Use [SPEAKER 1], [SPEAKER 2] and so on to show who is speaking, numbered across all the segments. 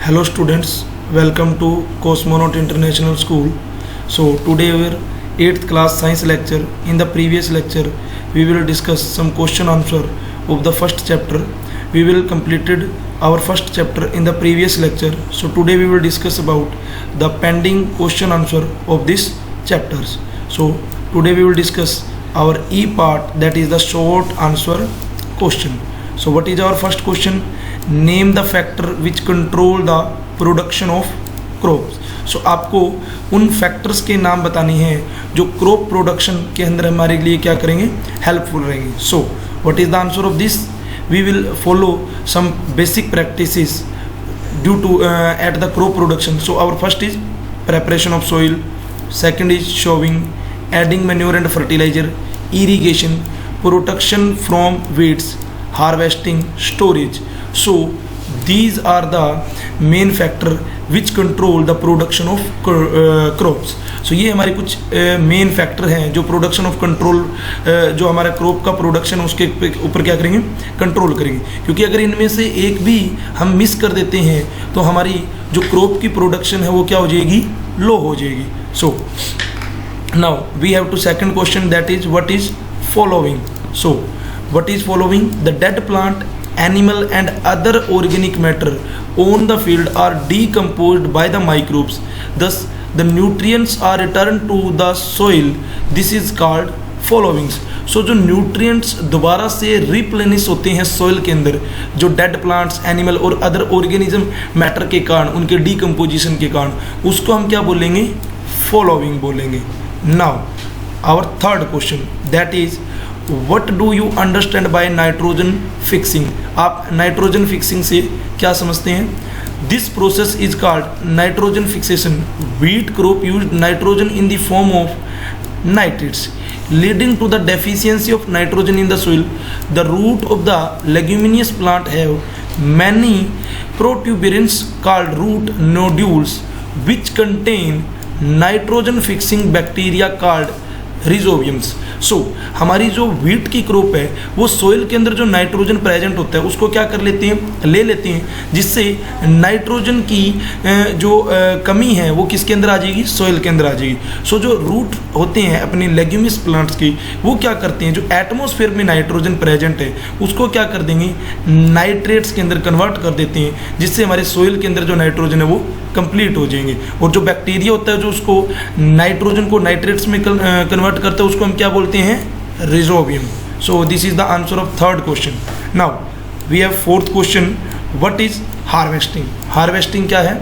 [SPEAKER 1] Hello students, welcome to Cosmonaut International School. So today we are 8th class science lecture. In the previous lecture we will discuss some question answer of the first chapter. We will completed our first chapter in the previous lecture. So today we will discuss about the pending question answer of this chapters. So today we will discuss our E part, that is the short answer question. So what is our first question? Name the factor which control the production of crops. So आपको उन factors के नाम बताने हैं जो crop production के अंदर हमारे लिए क्या करेंगे, हेल्पफुल रहेंगे. So what is the answer of this? We will follow some basic practices due to at the crop production. So our first is preparation of soil, second is sowing, adding manure and fertilizer, irrigation, protection from weeds, harvesting, storage. So these are the main factor which control the production of crops. So ये हमारे कुछ main factor हैं जो production of control, जो हमारा crop का production है उसके ऊपर क्या करेंगे, कंट्रोल करेंगे. क्योंकि अगर इनमें से एक भी हम मिस कर देते हैं तो हमारी जो क्रॉप की प्रोडक्शन है वो क्या हो जाएगी, लो हो जाएगी. So now we have to second question, that is what is following. So what is following? The dead plant, animal and other organic matter on the field are decomposed by the microbes, thus the nutrients are returned to the soil. This is called followings. So जो nutrients दोबारा से replenish होते हैं soil के अंदर, जो dead plants, animal और other organism matter के कारण, उनके decomposition के कारण, उसको हम क्या बोलेंगे, following बोलेंगे. Now our third question, that is What do you understand by nitrogen fixing? आप नाइट्रोजन फिक्सिंग से क्या समझते हैं? This process is called nitrogen fixation. Wheat crop used nitrogen in the form of nitrates, leading to the deficiency of nitrogen in the soil. The root of the leguminous plant have many protuberance called root nodules, which contain nitrogen fixing bacteria called rhizobiums. सो हमारी जो wheat की crop है वो soil के अंदर जो nitrogen present होता है उसको क्या कर लेते हैं, ले लेते हैं, जिससे नाइट्रोजन की जो कमी है वो किसके अंदर आ जाएगी, सोइल के अंदर आ जाएगी. सो जो रूट होते हैं अपने लेग्यूमिनस प्लांट्स की, वो क्या करते हैं, जो एटमॉस्फेयर में नाइट्रोजन प्रेजेंट है उसको क्या कर देंगे, नाइट्रेट्स के अंदर कन्वर्ट कर देते हैं, जिससे हमारे सोइल के अंदर जो नाइट्रोजन है वो कंप्लीट हो जाएंगे. और जो बैक्टीरिया होता है जो उसको नाइट्रोजन को नाइट्रेट्स में कन्वर्ट करता है उसको हम क्या बोलते हैं, rhizobium. So this is the answer of third question. Now we have fourth question, what is harvesting? Harvesting क्या है?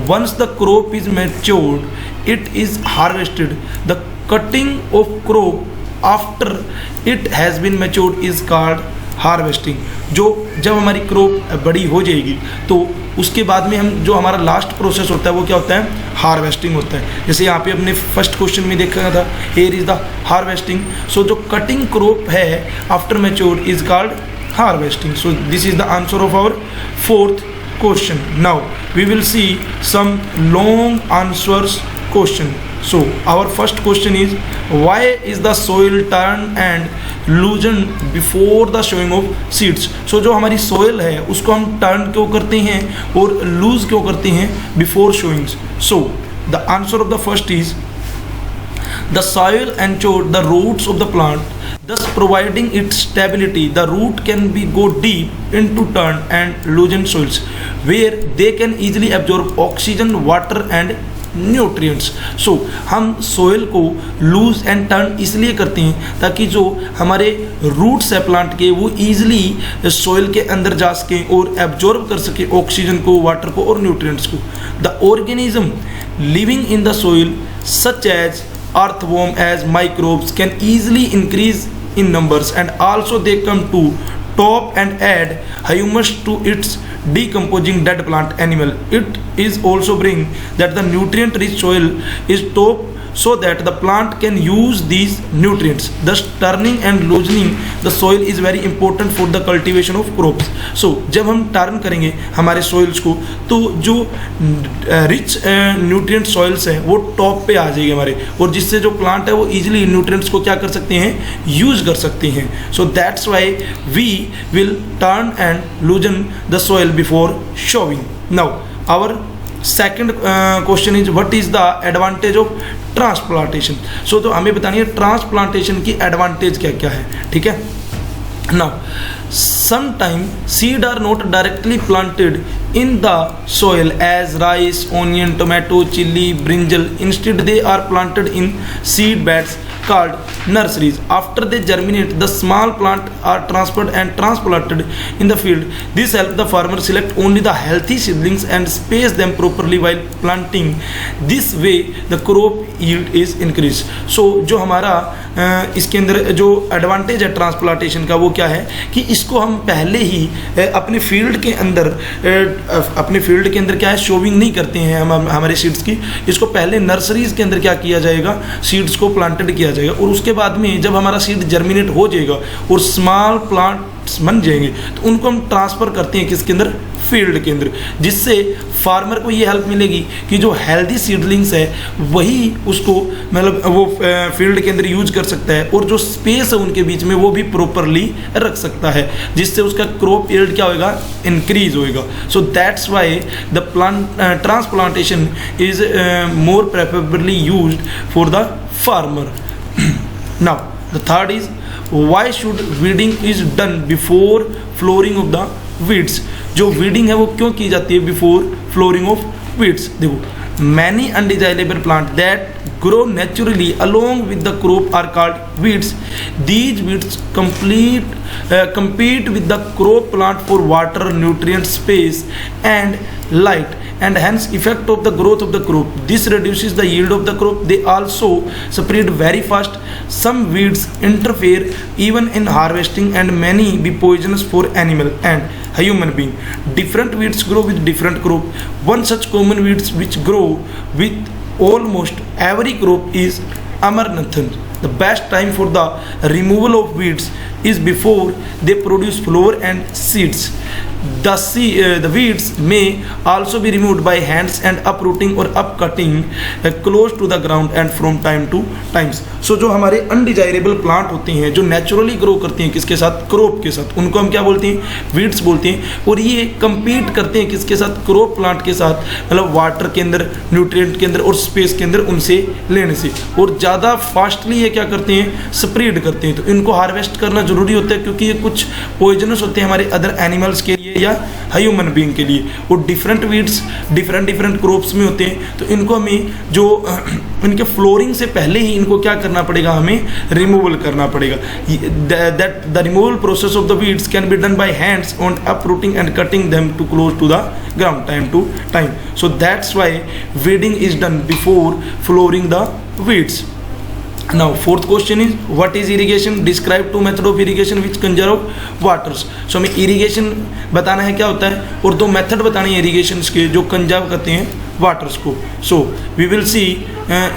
[SPEAKER 1] Once the crop is matured, it is harvested. The cutting of crop after it has been matured is called harvesting. जो जब हमारी crop बड़ी हो जाएगी तो उसके बाद में हम जो हमारा लास्ट प्रोसेस होता है वो क्या होता है, हार्वेस्टिंग होता है. जैसे यहाँ पे अपने फर्स्ट क्वेश्चन में देखा था, here is the harvesting. So जो कटिंग क्रॉप है after mature is called harvesting. So this is the answer of our fourth question. Now we will see some long answers question. So our first question is, why is the soil turned and loosened before the sowing of seeds? So जो हमारी soil है उसको हम turn क्यों करते हैं और lose क्यों करते हैं before sowing? So the answer of the first is, the soil ensures the roots of the plant, thus providing its stability. The root can be go deep into turn and loosened soils where they can easily absorb oxygen, water and nutrients. So हम soil को loose and turn इसलिए करते हैं ताकि जो हमारे roots है plant के वो ईजिली सोइल के अंदर जा सकें और एब्जॉर्ब कर सके ऑक्सीजन को, वाटर को और न्यूट्रिएंट्स को. The organism living in the soil such as earthworm as microbes can easily increase in numbers and also they come to top and add humus to its decomposing dead plant animal. It is also bring that the nutrient rich soil is top so that the plant can use these nutrients. Thus turning and loosening the soil is very important for the cultivation of crops. So जब हम turn करेंगे हमारे soils को तो जो rich nutrient soils हैं वो top पे आ जाएगी हमारे, और जिससे जो प्लांट है वो इजीली न्यूट्रिएंट्स को क्या कर सकते हैं, यूज कर सकते हैं. So that's why we will turn and loosen the soil before sowing. Now our second question is what is the advantage of transplantation. So तो हमें बतानी है ट्रांसप्लांटेशन की एडवांटेज क्या क्या है, ठीक है। Now sometime seed are not directly planted in the soil as rice, onion, tomato, chili, brinjal. Instead they are planted in seed beds called nurseries. After they germinate, the small plant are transferred and transplanted in the field. This helps the farmer select only the healthy seedlings and space them properly while planting. This way the crop yield is increased. So जो हमारा इसके अंदर जो advantage है transplantation का वो क्या है कि इसको हम पहले ही अपने फील्ड के अंदर क्या है शोविंग नहीं करते हैं हम हमारे सीड्स की। इसको पहले नर्सरीज के अंदर क्या किया जाएगा, सीड्स को प्लांटेड किया जाएगा और उसके बाद में जब हमारा सीड जर्मिनेट हो जाएगा और स्मॉल प्लांट्स बन जाएंगे तो उनको हम ट्रांसफ़र करते हैं किसके अंदर, फील्ड के अंदर, जिससे फार्मर को ये हेल्प मिलेगी कि जो हेल्दी सीडलिंग्स है वही उसको मतलब वो फील्ड के अंदर यूज कर सकता है और जो स्पेस है उनके बीच में वो भी प्रॉपरली रख सकता है, जिससे उसका क्रॉप यील्ड क्या होगा, इंक्रीज होएगा। So that's why the transplantation is more preferably used for the farmer. Now the third is why should weeding is done before flowering of the weeds. जो वीडिंग है वो क्यों की जाती है बिफोर फ्लोरिंग ऑफ वीड्स। देखो many undesirable plant that grow naturally along with the crop are called weeds. These weeds compete with the crop plant for water, nutrient, space and light and hence effect of the growth of the crop. This reduces the yield of the crop. They also spread very fast. Some weeds interfere even in harvesting and many be poisonous for animal and human being. Different weeds grow with different crop. One such common weeds which grow with almost every crop is amaranthan. The best time for the removal of weeds is before they produce flower and seeds. The weeds may also be removed by hands and uprooting or upcutting close to the ground and from time to times. So जो हमारे undesirable plant होते हैं जो naturally grow करते हैं किसके साथ, crop के साथ, उनको हम क्या बोलते हैं, वीड्स बोलते हैं। और ये कंपीट करते हैं किसके साथ, क्रॉप प्लांट के साथ, मतलब वाटर के अंदर, न्यूट्रिएंट के अंदर और स्पेस के अंदर उनसे लेने से, और ज़्यादा फास्टली ये क्या करते हैं, स्प्रेड करते हैं। तो इनको हार्वेस्ट करना जरूरी होता है क्योंकि ये कुछ पॉइजनस होते हैं हमारे अदर एनिमल्स के लिए या ह्यूमन बीइंग के लिए। और डिफरेंट वीड्स डिफरेंट क्रॉप्स में होते हैं तो इनको हमें जो इनके फ्लोरिंग से पहले ही इनको क्या करना पड़ेगा, हमें रिमूवल करना पड़ेगा। That the removal process of the weeds can be done by hands on uprooting and cutting them to close to the ground time to time. So that's why weeding is done before flowering the weeds. Now fourth question is what is irrigation? Describe two method of irrigation which conserve waters. So हमें irrigation बताना है क्या होता है और दो method बतानी है इरीगेशन के जो कंजर्व करते हैं वाटर्स को। So we will see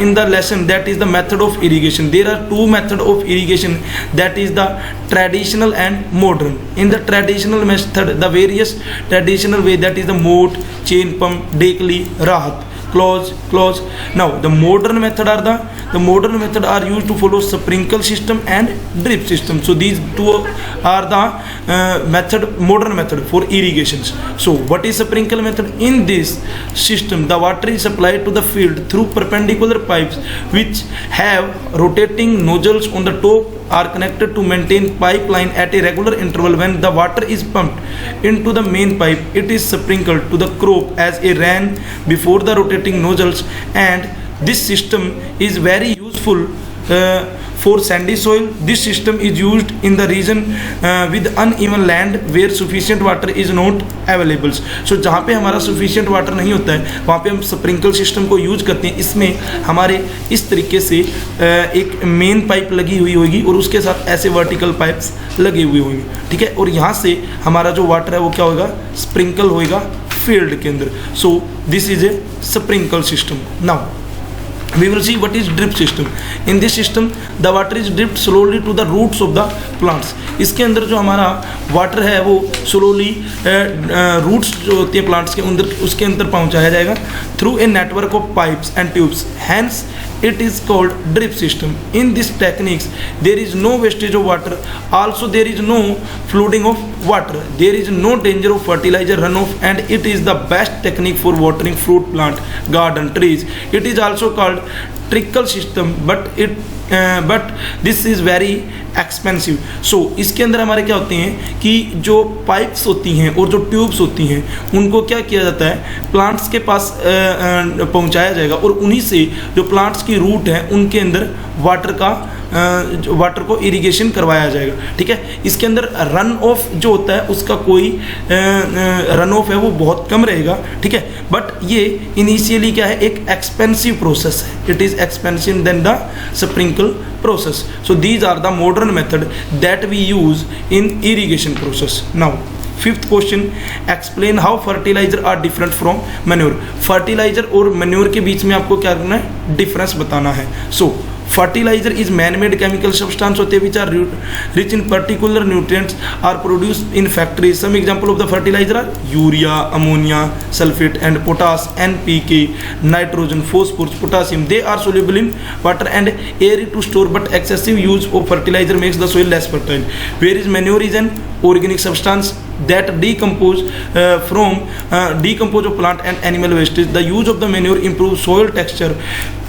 [SPEAKER 1] in the lesson that is the method of irrigation. There are two method of irrigation, that is the traditional and modern. In the traditional method, the various traditional way, that is the moat, chain pump, dekli, rahat, close. Now the modern method are used to follow sprinkle system and drip system. So these two are the modern method for irrigations. So what is sprinkle method? In this system the water is supplied to the field through perpendicular pipes which have rotating nozzles on the top, are connected to maintain pipeline at a regular interval. When the water is pumped into the main pipe, it is sprinkled to the crop as a rain before the rotating nozzles, and this system is very useful for sandy soil. This system is used in the region with uneven land where sufficient water is not available. So जहाँ पे हमारा sufficient water नहीं होता है वहाँ पे हम sprinkle system को यूज करते हैं। इसमें हमारे इस तरीके से एक मेन पाइप लगी हुई होगी और उसके साथ ऐसे वर्टिकल पाइप्स लगे हुए होंगे, ठीक है। और यहाँ से हमारा जो वाटर है वो क्या होगा, स्प्रिंकल होएगा फील्ड के अंदर। सो this is a sprinkle system. Now we will see what is drip system. In this system the water is dripped slowly to the roots of the plants. इसके अंदर जो हमारा वाटर है वो स्लोली रूट्स जो होती है प्लांट्स के अंदर उसके अंदर पहुंचाया जाएगा through a network of pipes and tubes, hence it is called drip system. In this techniques there is no wastage of water, also there is no flooding of water. There is no danger of fertilizer runoff, and it is the best technique for watering fruit plant, garden, trees. It is also called trickle system, but this is very expensive. So इसके अंदर हमारे क्या होते हैं कि जो pipes होती हैं और जो ट्यूब्स होती हैं उनको क्या किया जाता है, प्लांट्स के पास पहुंचाया जाएगा और उन्हीं से जो प्लांट्स की रूट है उनके अंदर वाटर को इरिगेशन करवाया जाएगा. ठीक है. इसके अंदर रन ऑफ जो होता है उसका कोई रन ऑफ है वो बहुत कम रहेगा. ठीक है. बट ये इनिशियली क्या है, एक एक्सपेंसिव प्रोसेस है. It is expensive than the sprinkle process. So these are the modern method that we use in irrigation process. Now fifth question, explain how fertilizer are different from manure. Fertilizer और manure के बीच में आपको क्या करना है, difference बताना है. So fertilizer is man-made chemical substance होते हैं which are rich in particular nutrients are produced in factories. Some example of the fertilizer are urea, ammonia, sulfate and potash, NPK, nitrogen, phosphorus, potassium. They are soluble in water and air to store, but excessive use of fertilizer makes the soil less fertile. Whereas manure is an organic substance that decompose of plant and animal wastage. The use of the manure improves soil texture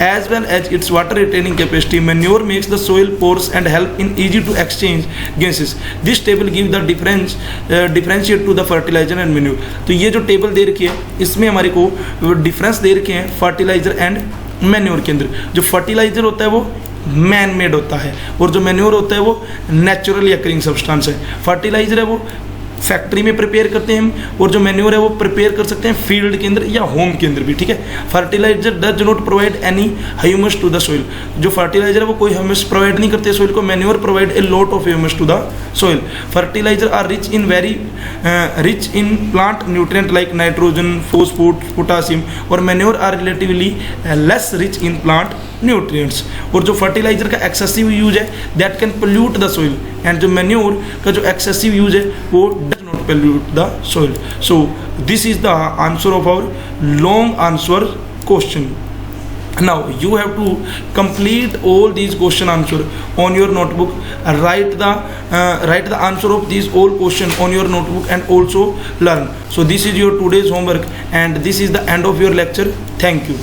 [SPEAKER 1] as well as its water retaining capacity. Manure makes the soil porous and help in easy to exchange gases. This table gives the differentiate to the fertilizer and manure. तो ये जो table दे रखी है इसमें हमारे को difference दे रखे हैं फर्टिलाइजर एंड मैन्योर के अंदर. जो फर्टिलाइजर होता है वो मैन मेड होता है और जो मैन्योर होता है वो नेचुरली अकरिंग सब्सटेंस है. फर्टिलाइजर है वो फैक्ट्री में प्रिपेयर करते हैं हम, और जो मैन्योर है वो प्रिपेयर कर सकते हैं फील्ड के अंदर या होम के अंदर भी. ठीक है. Fertiliser does not provide any humus to the soil. जो फर्टिलाइजर है वो कोई ह्यूमस प्रोवाइड नहीं करते सोइल को. Manure provide a lot of humus to the soil. Fertiliser are rich in plant nutrient like nitrogen, phosphorus, potassium, और manure are relatively less rich in plant nutrients. और जो fertiliser का excessive use है that can pollute the soil, and जो manure का जो excessive use है वो does not pollute the soil. So this is the answer of our long answer question. Now you have to complete all these question answer on your notebook. Write the answer of these all question on your notebook and also learn. So this is your today's homework and this is the end of your lecture. Thank you.